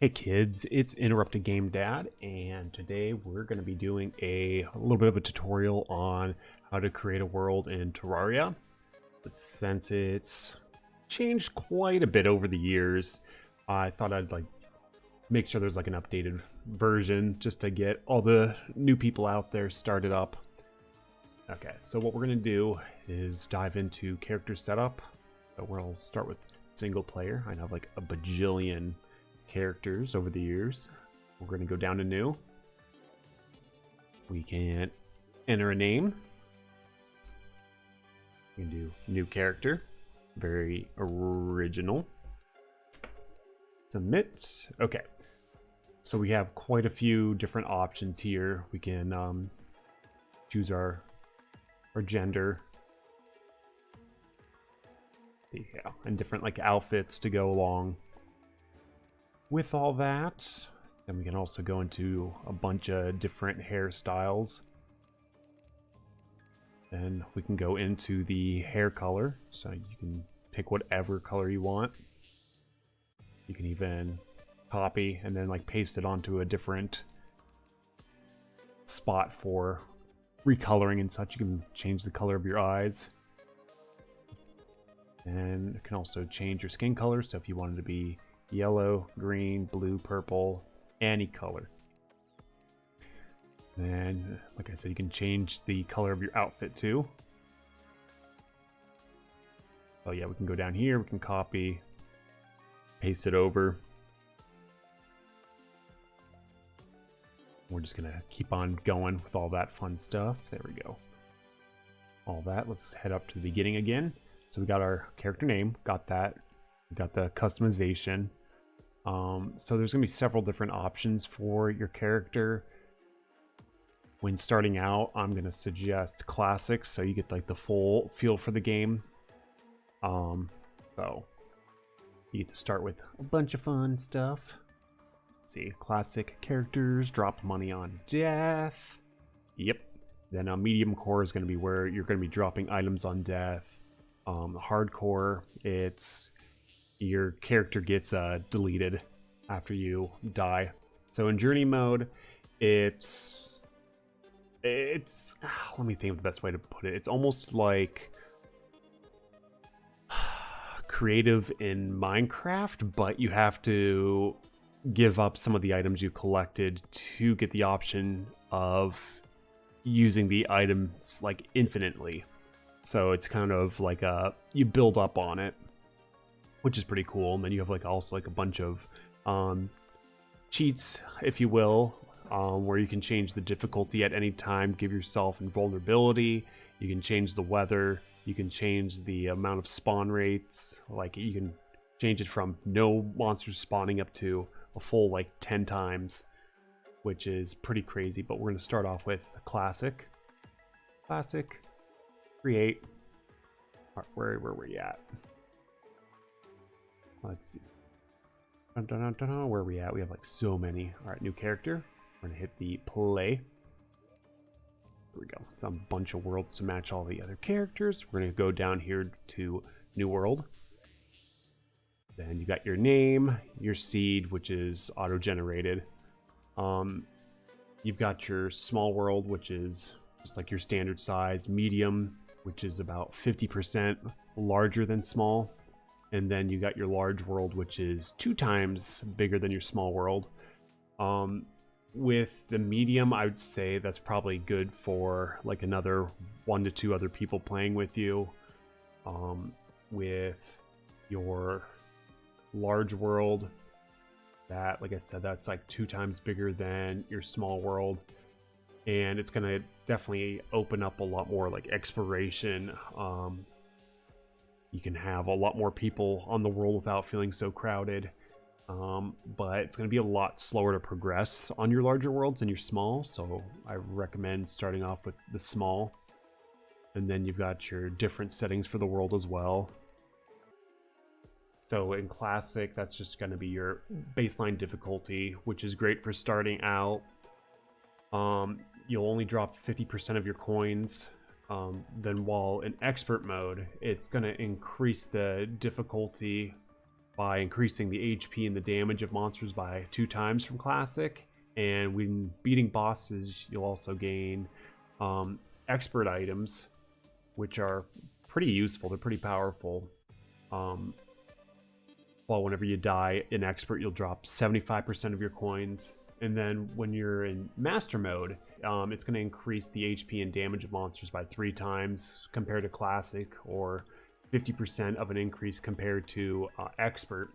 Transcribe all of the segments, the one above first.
Hey kids, it's Interrupted Game Dad, and today we're going to be doing a little bit of a tutorial on how to create a world in Terraria. Since it's changed quite a bit over the years, I thought I'd make sure there's an updated version just to get all the new people out there started up. Okay, so what we're going to do is dive into character setup. So we'll start with single player. I have like a bajillion characters over the years. We're going to go down to new. We can enter a name. We can do new character. Very original. Submit. Okay. So we have quite a few different options here. We can choose our gender. Yeah, and different outfits to go along with all that. Then we can also go into a bunch of different hairstyles. Then we can go into the hair color, so you can pick whatever color you want. You can even copy and then paste it onto a different spot for recoloring and such. You can change the color of your eyes. And you can also change your skin color, so if you wanted to be yellow, green, blue, purple, any color. And like I said, you can change the color of your outfit too. Oh yeah, we can go down here, we can copy, paste it over. We're just gonna keep on going with all that fun stuff. There we go. All that, let's head up to the beginning again. So we got our character name, got that. We got the customization. So there's gonna be several different options for your character. When starting out, I'm gonna suggest classics, so you get the full feel for the game. So you get to start with a bunch of fun stuff. Let's see, classic characters, drop money on death. Yep. Then medium core is gonna be where you're gonna be dropping items on death. Hardcore, it's your character gets deleted after you die. So in journey mode, it's let me think of the best way to put it. It's almost like creative in Minecraft, but you have to give up some of the items you collected to get the option of using the items infinitely. So it's kind of you build up on it, which is pretty cool. And then you have also a bunch of cheats, if you will, where you can change the difficulty at any time, give yourself invulnerability. You can change the weather. You can change the amount of spawn rates. You can change it from no monsters spawning up to a full 10 times, which is pretty crazy. But we're going to start off with a classic. Create. All right, where were we at? Let's see. Where are we at? We have so many. All right, new character. We're gonna hit the play. There we go. It's a bunch of worlds to match all the other characters. We're gonna go down here to new world. Then you got your name, your seed, which is auto-generated. You've got your small world, which is just your standard size, medium, which is about 50% larger than small. And then you got your large world, which is 2 times bigger than your small world. With the medium, I would say that's probably good for another 1 to 2 other people playing with you. With your large world, that, like I said, that's 2 times bigger than your small world. And it's gonna definitely open up a lot more exploration. You can have a lot more people on the world without feeling so crowded. But it's going to be a lot slower to progress on your larger worlds than your small. So I recommend starting off with the small. And then you've got your different settings for the world as well. So in classic, that's just going to be your baseline difficulty, which is great for starting out. You'll only drop 50% of your coins. Then while in expert mode, it's going to increase the difficulty by increasing the HP and the damage of monsters by 2 times from classic. And when beating bosses, you'll also gain expert items, which are pretty useful. They're pretty powerful. Well, whenever you die in expert, you'll drop 75% of your coins. And then when you're in master mode, it's going to increase the HP and damage of monsters by 3 times compared to classic, or 50% of an increase compared to expert.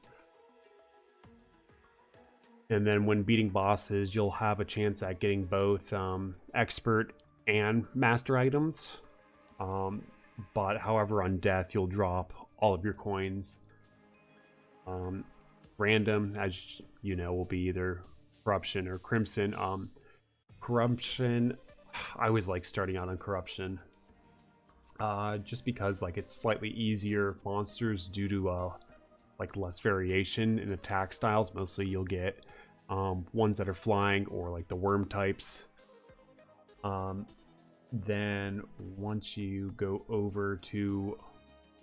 And then when beating bosses, you'll have a chance at getting both expert and master items. But however, on death, you'll drop all of your coins. Random, as you know, will be either corruption or crimson. Corruption, I always like starting out on corruption. Just because like it's slightly easier monsters due to like less variation in attack styles. Mostly you'll get ones that are flying or like the worm types. Then once you go over to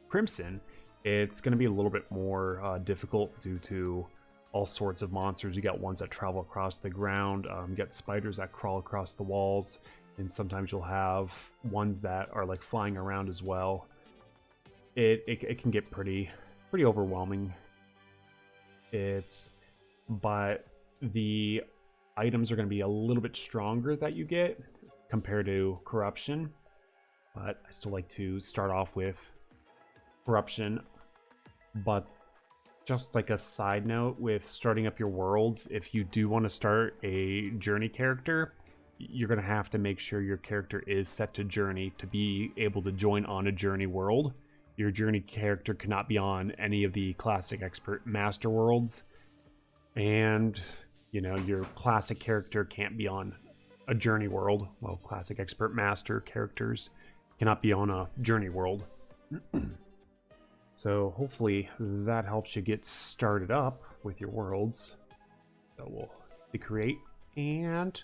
crimson, it's going to be a little bit more difficult due to all sorts of monsters. You got ones that travel across the ground, you got spiders that crawl across the walls, and sometimes you'll have ones that are like flying around as well. It can get pretty overwhelming. But the items are going to be a little bit stronger that you get compared to corruption. But I still like to start off with corruption. But just like a side note with starting up your worlds, if you do want to start a journey character, you're going to have to make sure your character is set to journey to be able to join on a journey world. Your journey character cannot be on any of the classic expert master worlds, and you know, your classic character can't be on a journey world. Well, classic expert master characters cannot be on a journey world. So hopefully that helps you get started up with your worlds. So we'll create, and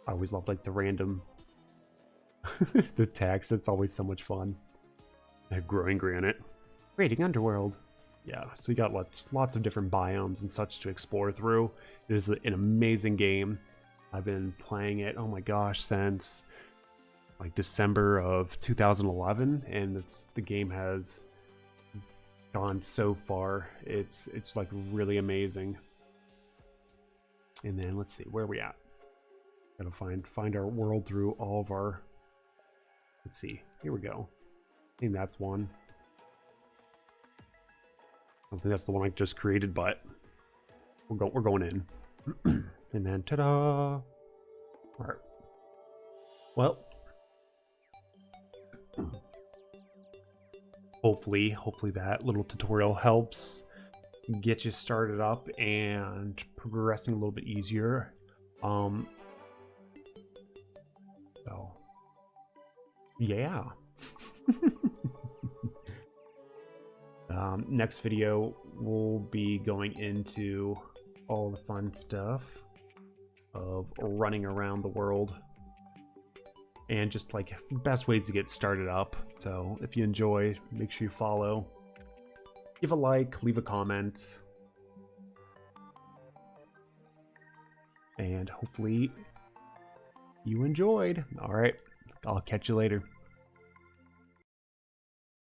I always love like the random the text. It's always so much fun. Growing granite, creating underworld. Yeah, so you got lots of different biomes and such to explore through. It is an amazing game. I've been playing it, oh my gosh, since like December of 2011, and the game has gone so far. It's like really amazing. And then let's see, where are we at? Gotta find our world through all of our, let's see, here we go. I think that's one. I don't think that's the one I just created, but we're going in. And then ta-da! All right. Well, hopefully that little tutorial helps get you started up and progressing a little bit easier. So yeah. Next video we'll be going into all the fun stuff of running around the world and just like best ways to get started up. So if you enjoy, make sure you follow, give a like, leave a comment, and hopefully you enjoyed. All right, I'll catch you later.